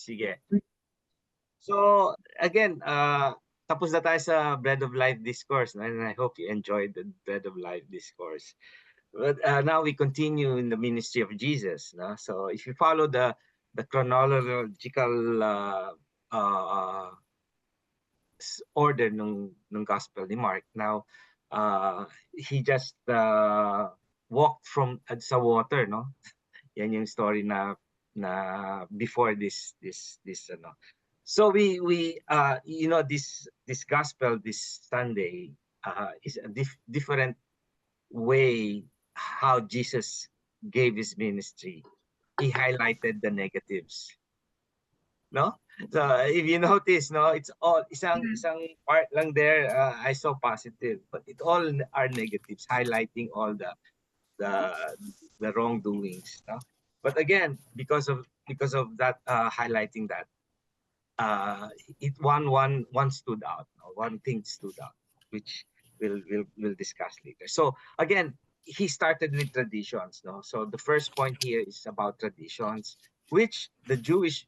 Sige. So, again, tapos na tayo sa Bread of Life discourse, and I hope you enjoyed the Bread of Life discourse. But now we continue in the ministry of Jesus. No? So, if you follow the chronological order ng Gospel ni Mark, now he just walked from sa water, no? Yan yung story na before this ano. So we you know, this gospel this Sunday is a different way how Jesus gave his ministry. He highlighted the negatives, no? So if you notice, no, it's all isang part lang there. I saw positive, but it all are negatives, highlighting all the wrongdoings, no? But again, because of that, highlighting that, it one stood out. No? One thing stood out, which we'll discuss later. So again, he started with traditions. No, so the first point here is about traditions, which the Jewish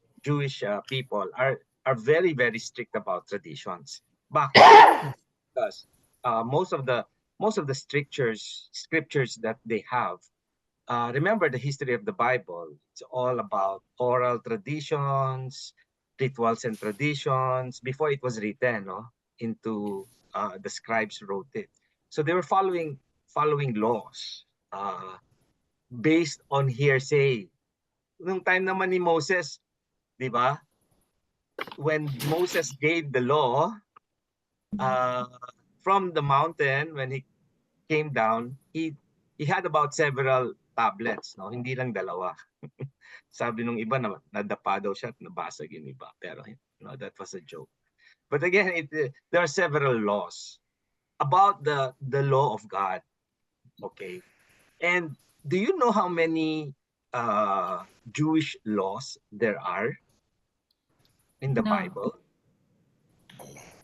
people are very very strict about traditions. Bakit? Because most of the scriptures that they have. Remember the history of the Bible. It's all about oral traditions, rituals and traditions before it was written, no, into the scribes wrote it. So they were following laws based on hearsay. Nung time naman ni Moses, di ba? When Moses gave the law from the mountain, when he came down, he had about several tablets, no? Hindi lang dalawa. Sabi nung iba na nadapa daw siya at nabasag yung iba. Pero no, that was a joke. But again, there are several laws about the law of God. Okay. And do you know how many Jewish laws there are in the Bible?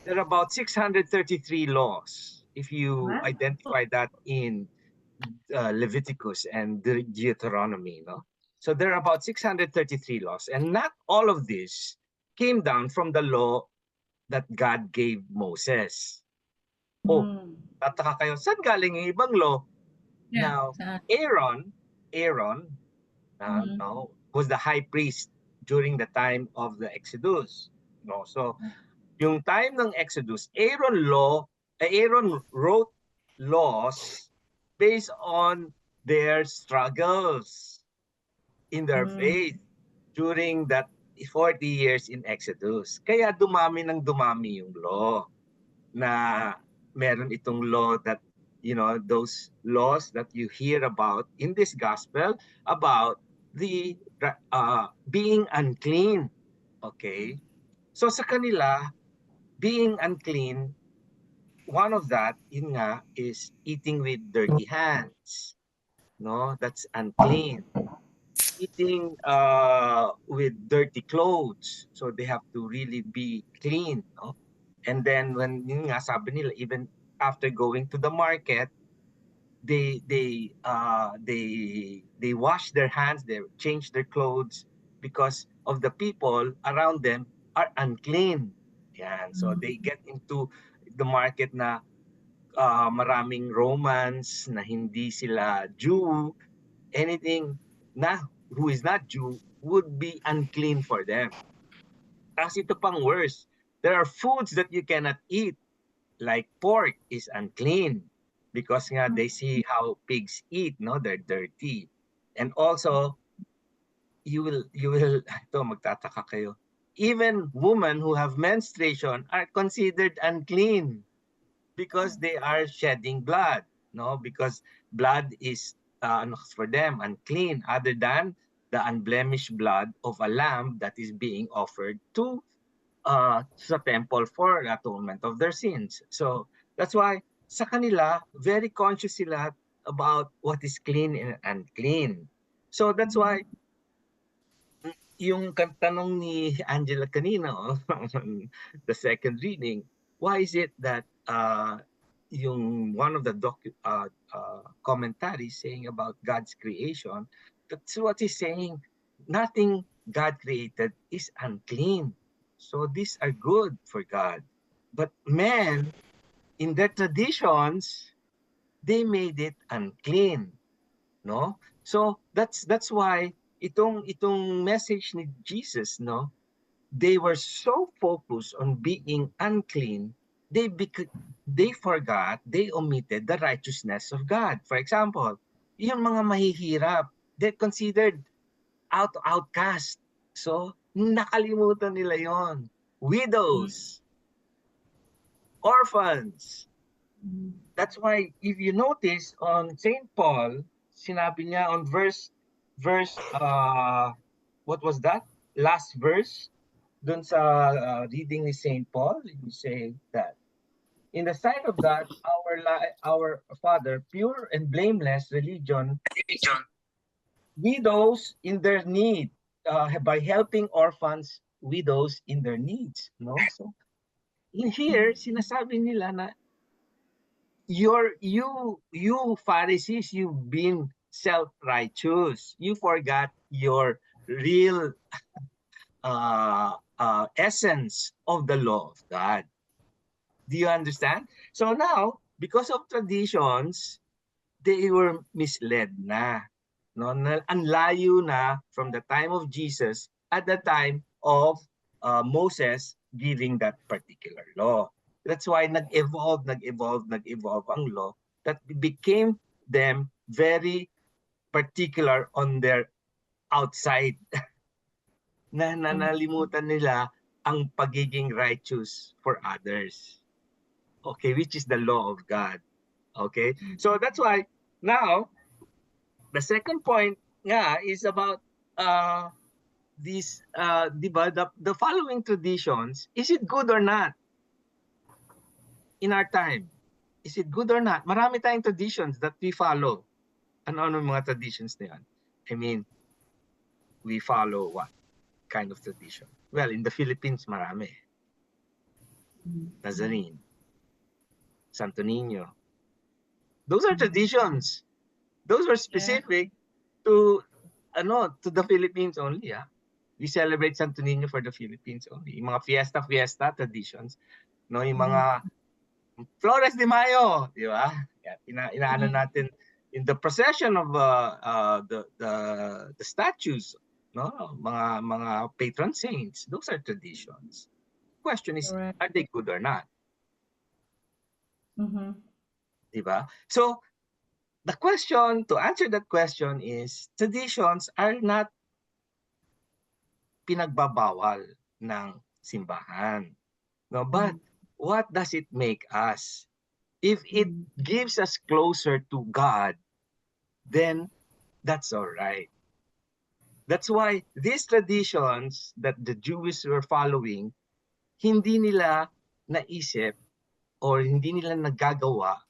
There are about 633 laws. If you identify that in Leviticus and Deuteronomy, no? So there are about 633 laws, and not all of this came down from the law that God gave Moses. Oh, tataka kayo, saan galing yung ibang law? Now, Aaron no, was the high priest during the time of the Exodus. No, so yung time ng Exodus, Aaron wrote laws based on their struggles in their faith during that 40 years in Exodus. Kaya dumami yung law, na meron itong law that, you know, those laws that you hear about in this gospel about the being unclean. Okay? So sa kanila, being unclean, one of that, yun nga, is eating with dirty hands. No, that's unclean. Eating with dirty clothes, so they have to really be clean. No? And then when yun nga, sabi nila, even after going to the market, they wash their hands, they change their clothes because of the people around them are unclean. Yan. So they get into the market na maraming Romans na hindi sila Jew, anything na who is not Jew would be unclean for them. Tapos ito pang worse, there are foods that you cannot eat, like pork is unclean because nga they see how pigs eat, no, they're dirty. And also you will ito magtataka kayo, even women who have menstruation are considered unclean because they are shedding blood, no, because blood is for them unclean, other than the unblemished blood of a lamb that is being offered to sa temple for atonement of their sins. So that's why sa kanila, very conscious sila about what is clean and unclean. So that's why yung tanong ni Angela kanina the second reading, why is it that yung one of the commentaries saying about God's creation, that's what he's saying, nothing God created is unclean. So these are good for God. But men, in their traditions, they made it unclean, no? So that's why itong message ni Jesus, no? They were so focused on being unclean, they forgot, they omitted the righteousness of God. For example, yung mga mahihirap, they're considered outcast. So, nakalimutan nila yon. Widows, orphans. That's why if you notice on St. Paul, sinabi niya on verse what was that? Last verse dun sa reading ni St. Paul, he say that in the sight of God, our Father, pure and blameless religion, widows in their need, by helping orphans, widows in their needs, no? So in here, sinasabi nila na you Pharisees, you've been self-righteous. You forgot your real essence of the law of God. Do you understand? So now, because of traditions, they were misled na. No? Ang layo na from the time of Jesus at the time of Moses giving that particular law. That's why nag-evolve ang law that became them very particular on their outside. na nalimutan nila ang pagiging righteous for others. Okay, which is the law of God. Okay, so that's why now the second point nga is about these the following traditions. Is it good or not in our time? Is it good or not? Marami tayong traditions that we follow. Ano mga traditions na yan? I mean, we follow what kind of tradition? Well, in the Philippines, marami. Nazarene, Santo Niño. Those are traditions. Those are specific to the Philippines only. We celebrate Santo Niño for the Philippines only. Yung mga fiesta traditions, no, yung mga Flores de Mayo, di ba? Inaano natin in the procession of the statues, no, mga patron saints. Those are traditions. Question is, are they good or not? Di ba? So the question, to answer that question is, traditions are not pinagbabawal ng simbahan. No, but what does it make us? If it gives us closer to God, then that's all right. That's why these traditions that the Jews were following, hindi nila naisip or hindi nila nagagawa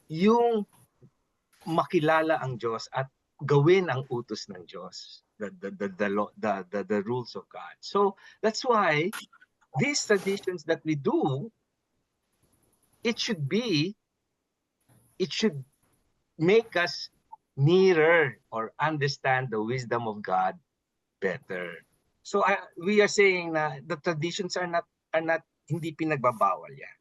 yung makilala ang Diyos at gawin ang utos ng Diyos, the rules of God. So that's why these traditions that we do, it should make us nearer or understand the wisdom of God better. So we are saying na the traditions are not hindi pinagbabawal yan.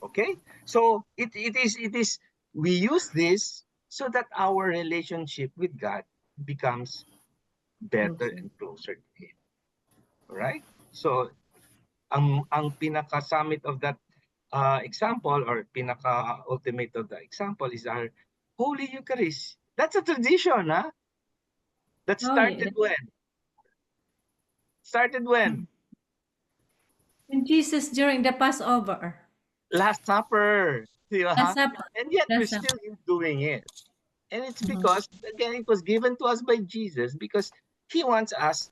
Okay? So it is we use this so that our relationship with God becomes better and closer to Him. Right? So ang pinaka-summit of that example, or pinaka-ultimate of the example, is our Holy Eucharist. That's a tradition, huh? That started when? Started when? When Jesus during the Passover. Last Supper. Last Supper. And yet we're still doing it. And it's because, again, it was given to us by Jesus because He wants us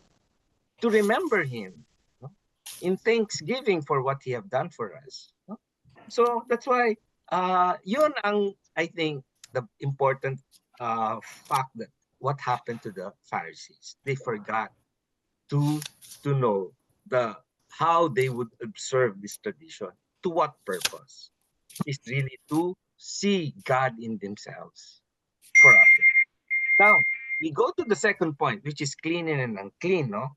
to remember Him, no? In thanksgiving for what He have done for us. No? So that's why yun ang, I think, the important fact that what happened to the Pharisees. They forgot to know how they would observe this tradition. To what purpose? Is really to see God in themselves for others. Now, we go to the second point, which is clean and unclean, no?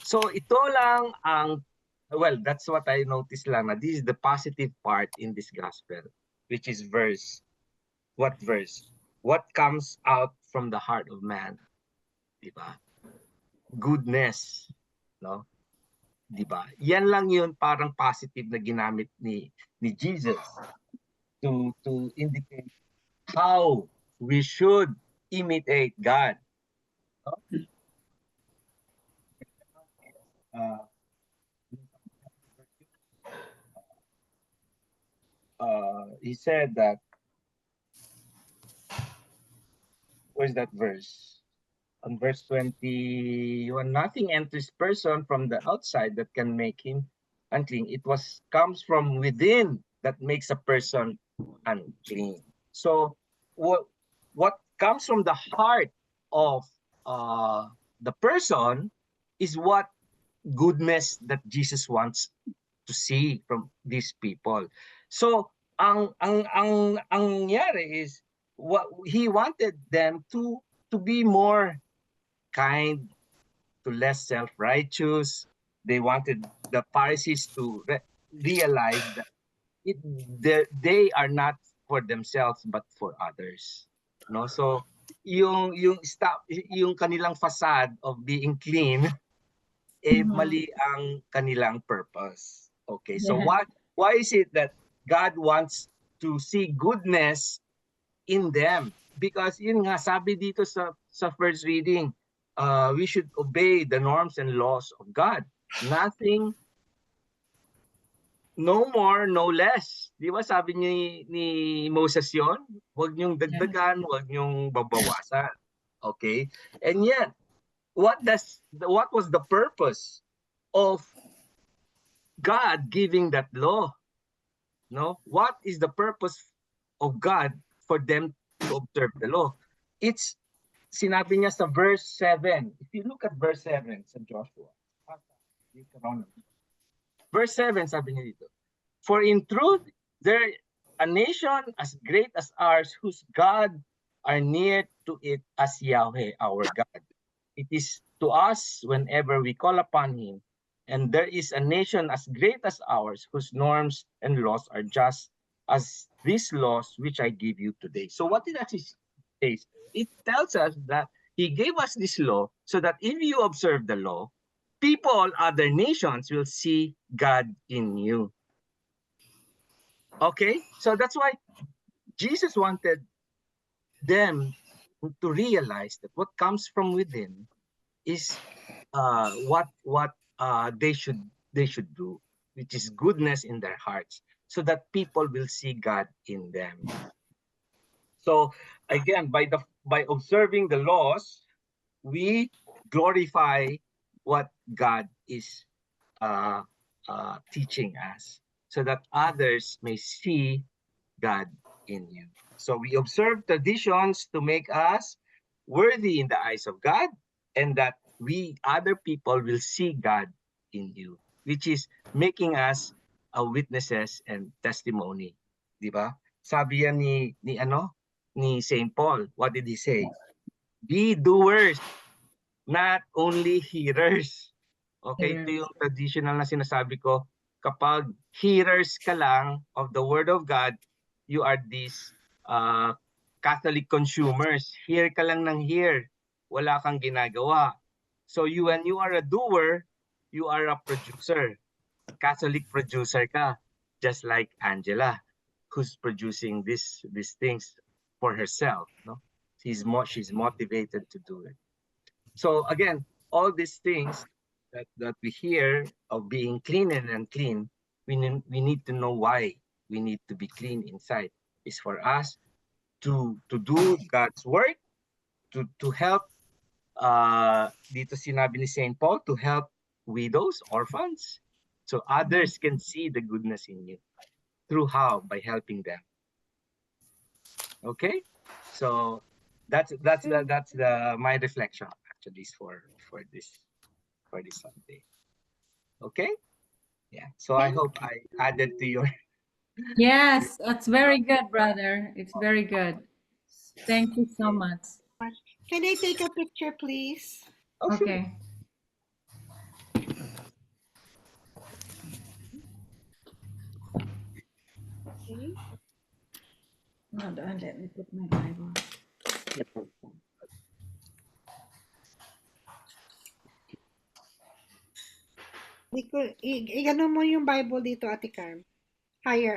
So ito lang ang, well, that's what I noticed lang, na this is the positive part in this gospel, which is verse. What verse? What comes out from the heart of man? Diba? Goodness, no? Diba? Yan lang yun, parang positive na ginamit ni Jesus to indicate how we should imitate God. He said that, where's that verse? On verse 21, nothing enters person from the outside that can make him unclean. It comes from within that makes a person unclean. So what comes from the heart of the person is what goodness that Jesus wants to see from these people. So ang nangyari is what he wanted them to be more kind, to less self-righteous. They wanted the Pharisees to realize that they are not for themselves but for others. No, so yung kanilang facade of being clean, mali ang kanilang purpose. Okay, so why is it that God wants to see goodness in them? Because yun nga, sabi dito sa first reading, we should obey the norms and laws of God. Nothing, no more, no less. Di ba sabi ni Moses yon? Huwag niyong dagdagan, huwag niyong babawasan. Okay? And yet, what was the purpose of God giving that law? No? What is the purpose of God for them to observe the law? It's sinabi niya sa verse 7. If you look at verse 7 sa Joshua, verse 7, sabi niya dito, for in truth, there a nation as great as ours, whose God are near to it as Yahweh, our God. It is to us whenever we call upon him. And there is a nation as great as ours, whose norms and laws are just as these laws which I give you today. So what it actually says, it tells us that he gave us this law so that if you observe the law, people, other nations will see God in you. Okay, so that's why Jesus wanted them to realize that what comes from within is what they should do, which is goodness in their hearts, so that people will see God in them. So again, by observing the laws, we glorify what God is teaching us, so that others may see God in you. So we observe traditions to make us worthy in the eyes of God, and that we, other people, will see God in you, which is making us witnesses and testimony. Di ba? Sabi yan ni St. Paul. What did he say? Be doers, not only hearers. Okay, ito yung traditional na sinasabi ko. Kapag hearers ka lang of the Word of God, you are these Catholic consumers. Hear ka lang ng hear. Wala kang ginagawa. So when you are a doer, you are a producer. Catholic producer ka, just like Angela, who's producing these things for herself. No, she's motivated to do it. So again, all these things that we hear of being clean and unclean, we need to know why we need to be clean inside. It's for us to do God's work, to help. Dito sinabi ni St. Paul, to help widows, orphans, so others can see the goodness in you. Through how? By helping them. Okay, so that's my reflection actually for this Sunday. Okay, yeah. So I hope I added to your. Yes, that's very good, brother. It's very good. Thank you so much. Can I take a picture, please? Oh, sure. Okay. Okay. Hold on, let me put my Bible. Igano mo yung Bible dito, Ate Carm. Higher,